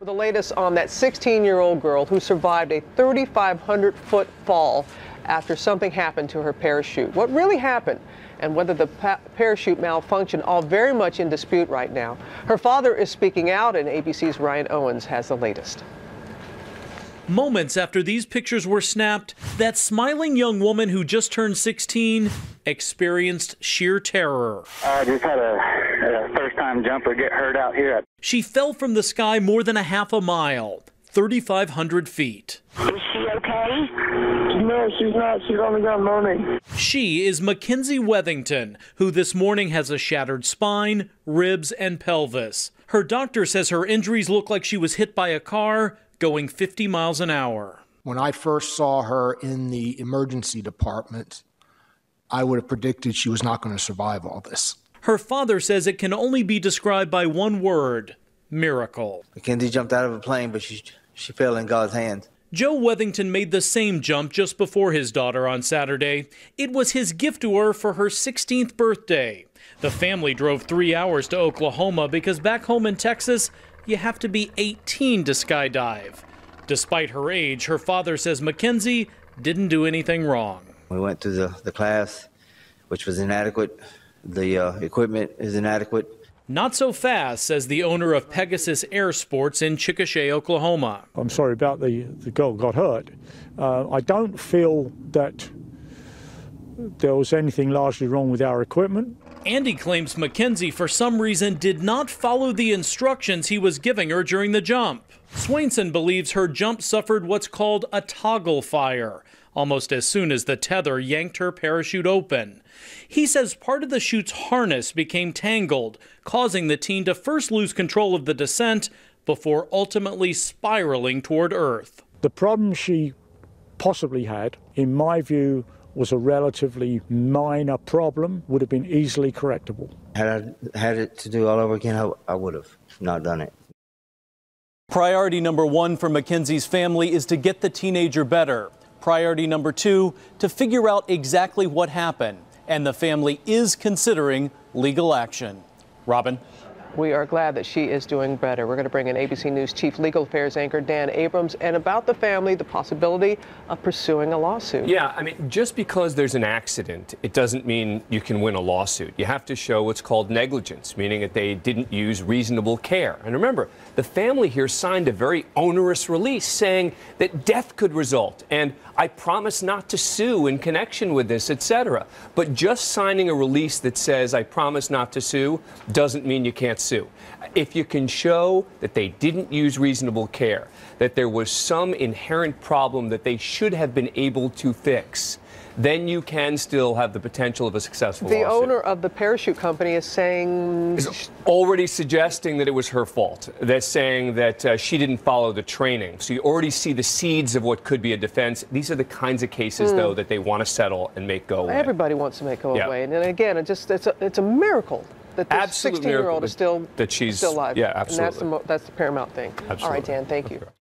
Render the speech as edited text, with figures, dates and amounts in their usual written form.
The latest on that 16-year-old girl who survived a 3,500-foot fall after something happened to her parachute. What really happened and whether the parachute malfunctioned, all very much in dispute right now. Her father is speaking out, and ABC's Ryan Owens has the latest. Moments after these pictures were snapped, that smiling young woman who just turned 16 experienced sheer terror. I just had a first-time jumper get hurt out here. She fell from the sky more than a half a mile, 3,500 feet. Is she okay? No, she's not. She's only got moaning. She is Mackenzie Wethington, who this morning has a shattered spine, ribs, and pelvis. Her doctor says her injuries look like she was hit by a car going 50 miles an hour. When I first saw her in the emergency department, I would have predicted she was not going to survive all this. Her father says it can only be described by one word: miracle. Mackenzie jumped out of a plane, but she fell in God's hands. Joe Wethington made the same jump just before his daughter on Saturday. It was his gift to her for her 16th birthday. The family drove 3 hours to Oklahoma because back home in Texas, you have to be 18 to skydive. Despite her age, her father says Mackenzie didn't do anything wrong. We went through the class, which was inadequate. The equipment is inadequate. Not so fast, says the owner of PEGASUS Air Sports in Chickasha, Oklahoma. I'm sorry about the girl got hurt. I don't feel that there was anything largely wrong with our equipment. Andy claims Mackenzie, for some reason, did not follow the instructions he was giving her during the jump. SWAINSON believes her jump suffered what's called a toggle fire, almost as soon as the tether yanked her parachute open. He says part of the chute's harness became tangled, causing the teen to first lose control of the descent before ultimately spiraling toward Earth. The problem she possibly had, in my view, was a relatively minor problem, would have been easily correctable. Had I had it to do all over again, I would have not done it. Priority number one for Mackenzie's family is to get the teenager better. Priority number two, to figure out exactly what happened. And the family is considering legal action. Robin? We are glad that she is doing better. We're going to bring in ABC News Chief Legal Affairs anchor Dan Abrams, and about the family, the possibility of pursuing a lawsuit. Yeah, I mean, just because there's an accident, it doesn't mean you can win a lawsuit. You have to show what's called negligence, meaning that they didn't use reasonable care. And remember, the family here signed a very onerous release saying that death could result, and I promise not to sue in connection with this, etc. But just signing a release that says I promise not to sue doesn't mean you can't sue. If you can show that they didn't use reasonable care, that there was some inherent problem that they should have been able to fix, then you can still have the potential of a successful lawsuit. The owner of the parachute company is saying... Is already suggesting that it was her fault. They're saying that she didn't follow the training. So you already see the seeds of what could be a defense. These are the kinds of cases, though, that they want to settle and make go away. Everybody wants to make go away. And then again, it's a miracle that this 16-year-old is still alive. Yeah, absolutely. And that's the paramount thing. Absolutely. All right, Dan, thank you.